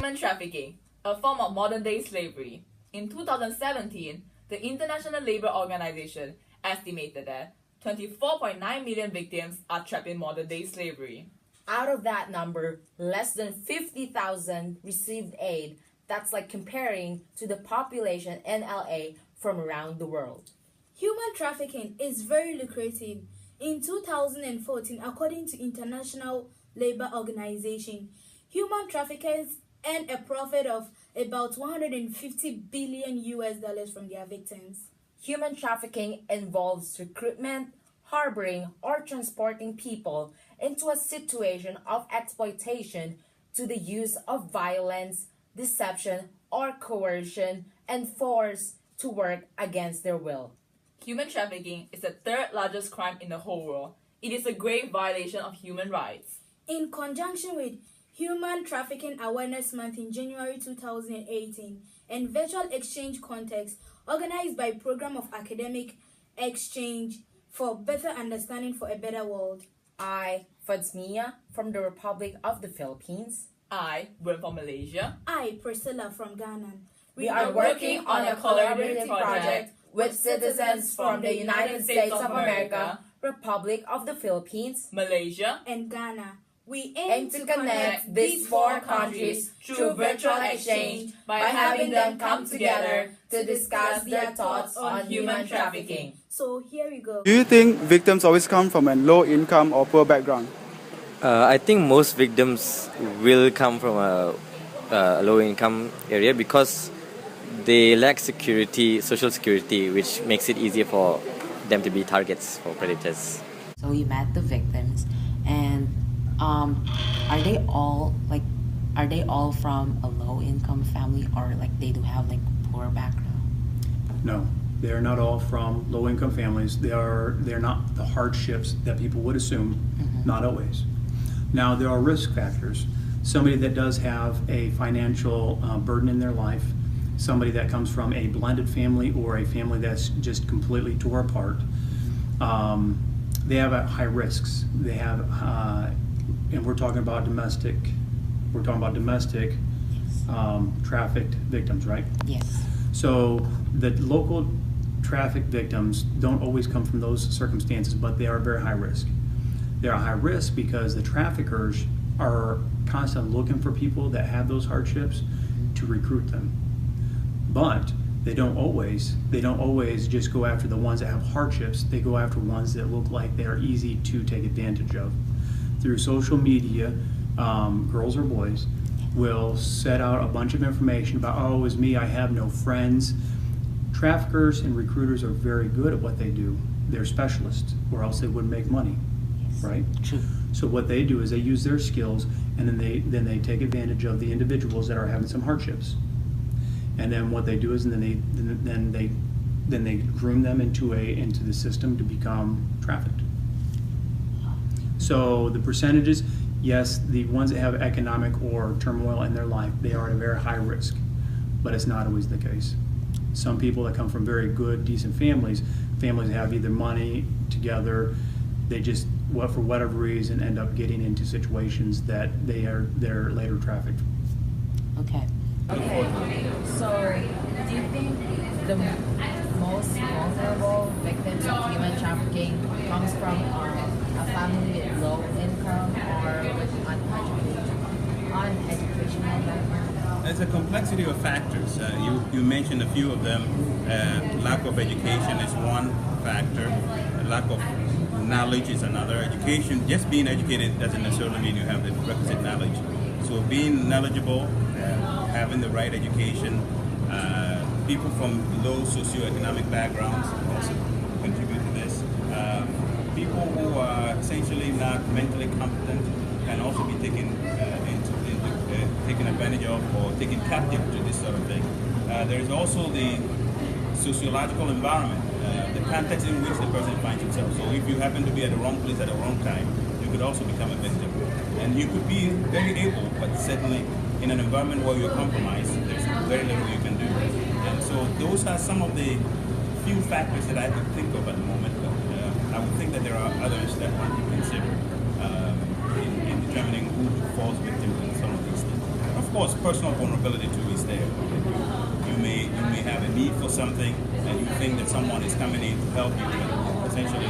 Human trafficking, a form of modern-day slavery. In 2017, the International Labour Organization estimated that 24.9 million victims are trapped in modern-day slavery. Out of that number, less than 50,000 received aid. That's like comparing to the population in LA from around the world. Human trafficking is very lucrative. In 2014, according to International Labour Organization, human traffickers earn a profit of about $150 billion from their victims. Human trafficking involves recruitment, harboring, or transporting people into a situation of exploitation to the use of violence, deception, or coercion, and force to work against their will. Human trafficking is the third largest crime in the whole world. It is a grave violation of human rights. In conjunction with Human Trafficking Awareness Month in January 2018 and Virtual Exchange Context organized by Program of Academic Exchange for Better Understanding for a Better World. I, Fadsmia, from the Republic of the Philippines. I, Gwen from Malaysia. I, Priscilla from Ghana. We are working on a collaborative project with citizens from the United States of America, Republic of the Philippines, Malaysia, and Ghana. We aim to connect these four countries through virtual exchange by having them come together to discuss their thoughts on human trafficking. So here we go. Do you think victims always come from a low income or poor background? I think most victims will come from a low income area because they lack security, social security, which makes it easier for them to be targets for predators. So we met the victims, and are they all from a low income family, or like they do have like poor background? No, they are not all from low income families. They're not the hardships that people would assume. Not always. Now there are risk factors. Somebody that does have a financial burden in their life, somebody that comes from a blended family or a family that's just completely tore apart, they have high risks. They have, and we're talking about domestic. Trafficked victims, right? Yes. So the local traffic victims don't always come from those circumstances, but they are very high risk. They are high risk because the traffickers are constantly looking for people that have those hardships to recruit them. But they don't always just go after the ones that have hardships. They go after ones that look like they are easy to take advantage of. Through social media, girls or boys will set out a bunch of information about, oh, it was me, I have no friends. Traffickers and recruiters are very good at what they do. They're specialists, or else they wouldn't make money, right? True. So what they do is they use their skills, and then they take advantage of the individuals that are having some hardships. And then what they do is, then they groom them into the system to become trafficked. So the percentages, yes, the ones that have economic or turmoil in their life, they are at a very high risk, but it's not always the case. Some people that come from very good, decent families have either money together, they just, for whatever reason, end up getting into situations that they're later trafficked. Okay. Okay, so do you think the most vulnerable victims of human trafficking comes from a family with low income or with uneducational background? There's a complexity of factors. You mentioned a few of them. Lack of education is one factor. Lack of knowledge is another. Education, just being educated doesn't necessarily mean you have the requisite knowledge. So being knowledgeable, having the right education, people from low socioeconomic backgrounds also contribute to this. People who are essentially not mentally competent can also be taken advantage of or taken captive to this sort of thing. There is also the sociological environment, the context in which the person finds himself. So if you happen to be at the wrong place at the wrong time, you could also become a victim. And you could be very able, but certainly in an environment where you're compromised, there's very little you can do. And so those are some of the few factors that I could think of at the moment. But I would think that there are others that one can consider in determining who falls victim to some of these things. Of course, personal vulnerability too is there. You may have a need for something, and you think that someone is coming in to help you, but essentially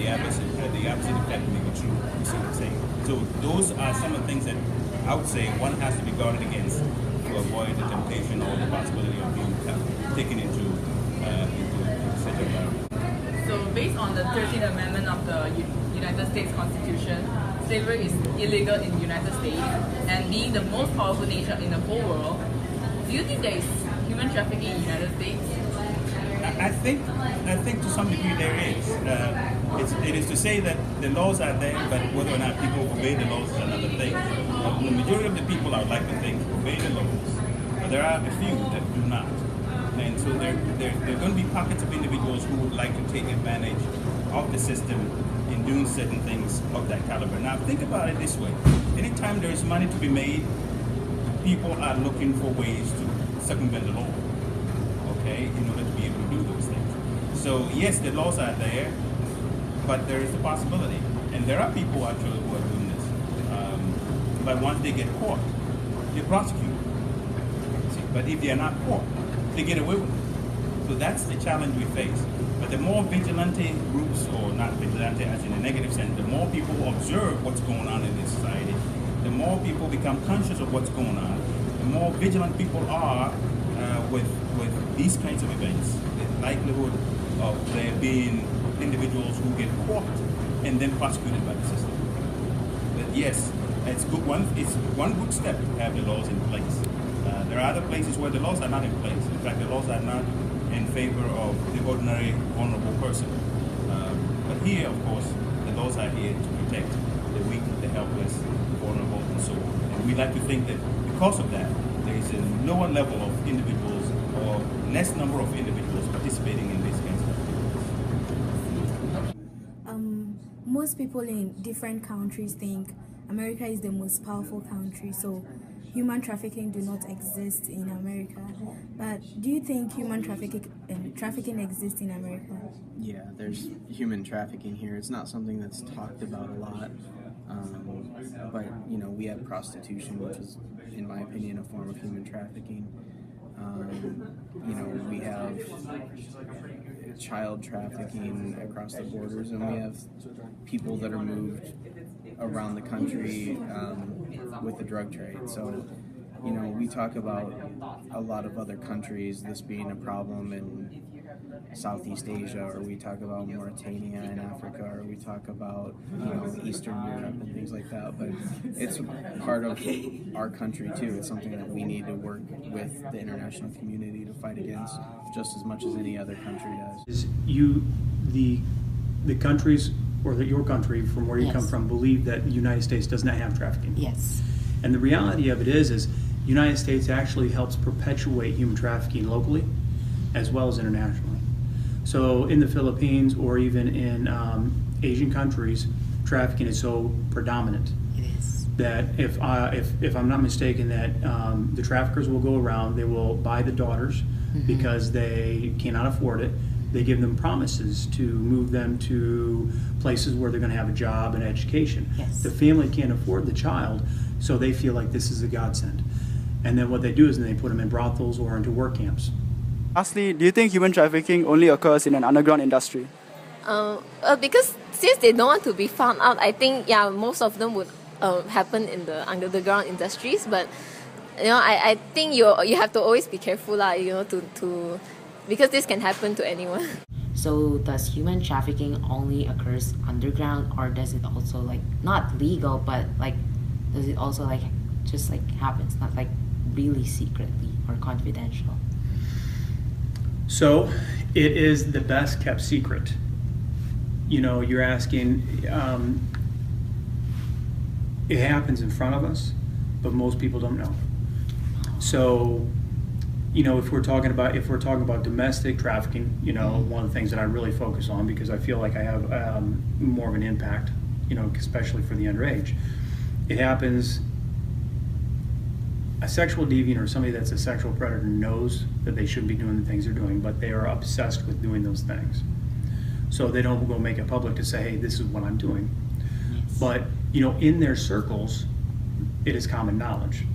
the opposite effect may be true. You see what I'm saying? So those are some of the things that I would say one has to be guarded against to avoid the temptation or the possibility of being taken into such a environment. So based on the 13th Amendment of the United States Constitution, slavery is illegal in the United States, and being the most powerful nation in the whole world, do you think there is human trafficking in the United States? I think to some degree there is. It is to say that the laws are there, but whether or not people obey the laws is another thing. The majority of the people, I would like to think, obey the laws, but there are a few that do not. And so there are going to be pockets of individuals who would like to take advantage of the system in doing certain things of that caliber. Now think about it this way. Anytime there is money to be made, people are looking for ways to circumvent the law, okay, in order to be able to do those things. So yes, the laws are there, but there is the possibility. And there are people actually who are doing this. But once they get caught, they prosecute. See, but if they are not caught, they get away with it. So that's the challenge we face. But the more vigilante groups, or not vigilante as in a negative sense, the more people observe what's going on in this society, the more people become conscious of what's going on, the more vigilant people are with these kinds of events, the likelihood of there being individuals who get caught and then prosecuted by the system. But yes, it's one good step to have the laws in place. There are other places where the laws are not in place. In fact, the laws are not in favor of the ordinary vulnerable person. But here, of course, the laws are here to protect the weak, the helpless, the vulnerable, and so on. And we like to think that because of that, there is a lower level of individuals or less number of individuals participating in these kinds of activities. Most people in different countries think America is the most powerful country, so human trafficking do not exist in America. But do you think human trafficking exists in America? Yeah, there's human trafficking here. It's not something that's talked about a lot, but you know, we have prostitution, which is, in my opinion, a form of human trafficking. You know, we have child trafficking across the borders, and we have people that are moved around the country with the drug trade. So, you know, we talk about a lot of other countries, this being a problem in Southeast Asia, or we talk about Mauritania in Africa, or we talk about, you know, Eastern Europe and things like that. But it's part of our country too. It's something that we need to work with the international community to fight against just as much as any other country does. The countries, or your country from where you Yes. come from, believe that the United States does not have trafficking. Yes. And the reality of it is the United States actually helps perpetuate human trafficking locally as well as internationally. So in the Philippines or even in Asian countries, trafficking is so predominant It is. that if I'm not mistaken, that the traffickers will go around, they will buy the daughters because they cannot afford it. They give them promises to move them to places where they're going to have a job and education. Yes. The family can't afford the child, so they feel like this is a godsend. And then what they do is they put them in brothels or into work camps. Lastly, do you think human trafficking only occurs in an underground industry? Because since they don't want to be found out, I think most of them would happen in the underground industries. But I think you have to always be careful, to because this can happen to anyone. So does human trafficking only occurs underground, or does it also not legal, but does it also just happens, not really secretly or confidential? So it is the best kept secret. You're asking, it happens in front of us, but most people don't know. So, if we're talking about domestic trafficking, one of the things that I really focus on, because I feel like I have more of an impact, especially for the underage. It happens, a sexual deviant or somebody that's a sexual predator knows that they shouldn't be doing the things they're doing, but they are obsessed with doing those things. So they don't go make it public to say, hey, this is what I'm doing. Yes. But, in their circles, it is common knowledge.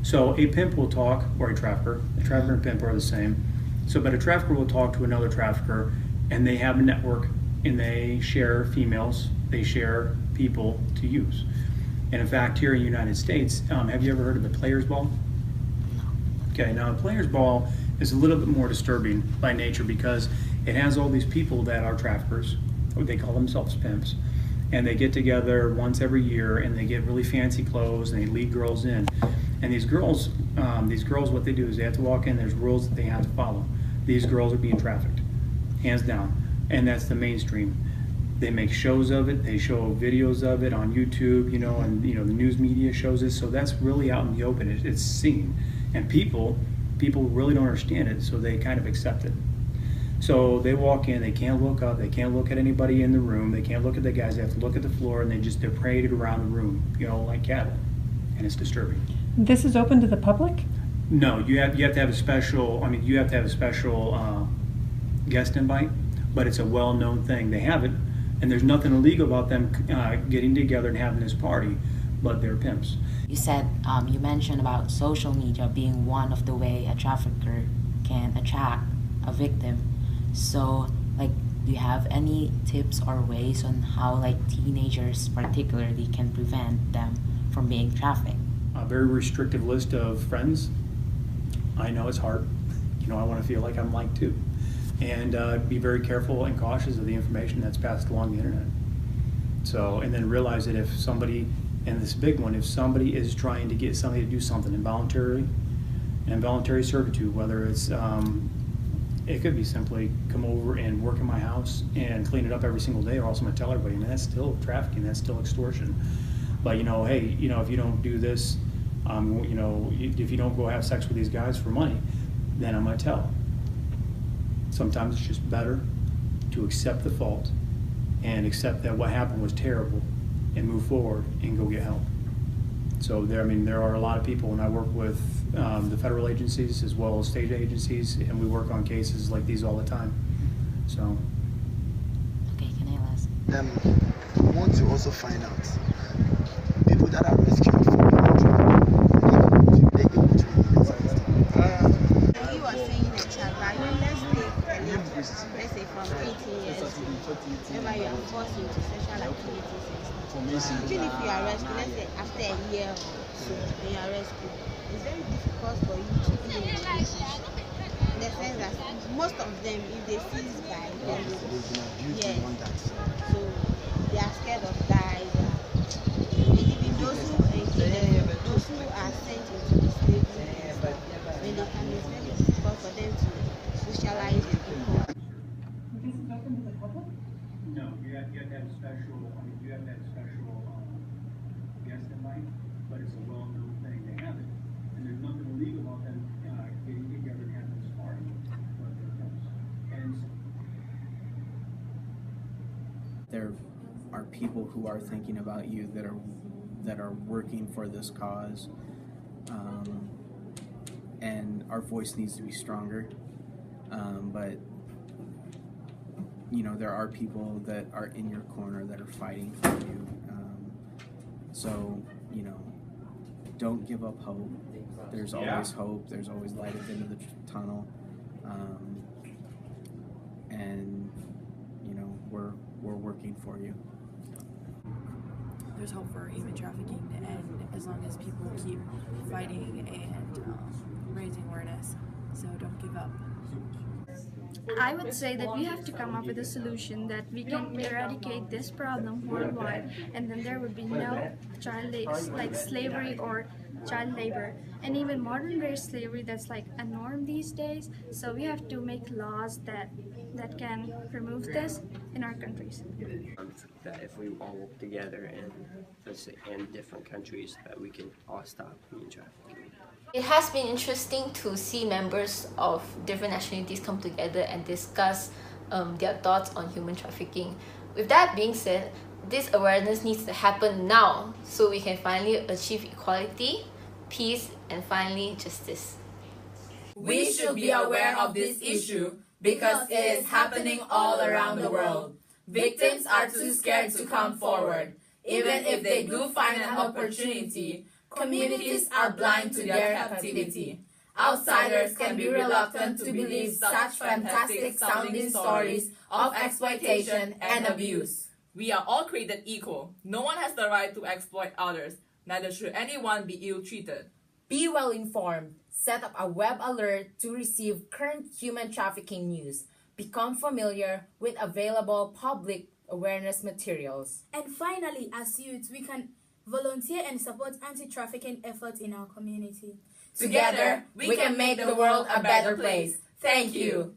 So a pimp will talk, or a trafficker and pimp are the same. So, but a trafficker will talk to another trafficker, and they have a network, and they share females, they share people to use. And in fact, here in the United States, have you ever heard of the players ball? Okay, now a players ball is a little bit more disturbing by nature because it has all these people that are traffickers, or they call themselves pimps, and they get together once every year and they get really fancy clothes and they lead girls in. And these girls, what they do is they have to walk in, there's rules that they have to follow. These girls are being trafficked, hands down, and that's the mainstream. They make shows of it, they show videos of it on YouTube, and the news media shows it, so that's really out in the open, it's seen. And people really don't understand it, so they kind of accept it. So they walk in, they can't look up, they can't look at anybody in the room, they can't look at the guys, they have to look at the floor, and they're paraded around the room, like cattle, and it's disturbing. This is open to the public? No, you have to have a special, guest invite, but it's a well-known thing. They have it, and there's nothing illegal about them getting together and having this party, but they're pimps. You said, you mentioned about social media being one of the way a trafficker can attract a victim. So, do you have any tips or ways on how, teenagers particularly can prevent them from being trafficked? A very restrictive list of friends. I know it's hard. I want to feel like I'm liked too. And be very careful and cautious of the information that's passed along the internet. So, and then realize that if somebody, and this big one, if somebody is trying to get somebody to do something involuntary servitude, whether it's, it could be simply come over and work in my house and clean it up every single day, or else I'm gonna tell everybody, man, that's still trafficking, that's still extortion. But hey, if you don't do this, if you don't go have sex with these guys for money, then I'm gonna tell. Sometimes it's just better to accept the fault and accept that what happened was terrible and move forward and go get help. So there are a lot of people, and I work with the federal agencies as well as state agencies, and we work on cases like these all the time. So. Okay, can I ask? I want to also find out people that are rescued from the they're able to You are saying that child value, let's say from 18 years, whenever you are forced into sexual activities and stuff. Even if you are rescued, let's say after a year or so, when you are rescued, it's very difficult for you to be in a relationship. In the sense that most of them, if they see this guy, then they so they are scared of guys. Even those who are sent into the slavery and stuff, when they come, it's very difficult for them to socialize with people. This is open to the public? No, you have to have a special, guest invite, but it's a well-known thing. They have it, and there's nothing illegal about them getting together and having this party. But there are people who are thinking about you that are working for this cause, and our voice needs to be stronger. But there are people that are in your corner that are fighting for you. So don't give up hope. There's always hope. There's always light at the end of the tunnel. And we're working for you. There's hope for human trafficking to end as long as people keep fighting and raising awareness. So don't give up. I would say that we have to come up with a solution that we can eradicate this problem worldwide, and then there would be no slavery or child labor, and even modern day slavery that's like a norm these days. So we have to make laws that can remove this in our countries. That if we all work together in different countries, that we can all stop human trafficking. It has been interesting to see members of different nationalities come together and discuss their thoughts on human trafficking. With that being said, this awareness needs to happen now so we can finally achieve equality, peace, and finally justice. We should be aware of this issue because it is happening all around the world. Victims are too scared to come forward. Even if they do find an opportunity, Communities are blind to their captivity. Outsiders can be reluctant to believe such fantastic sounding stories of exploitation and abuse. We are all created equal. No one has the right to exploit others. Neither should anyone be ill-treated. Be well informed. Set up a web alert to receive current human trafficking news. Become familiar with available public awareness materials. And finally, as youth, we can volunteer and support anti-trafficking efforts in our community. Together, we can make the world a better place. Thank you.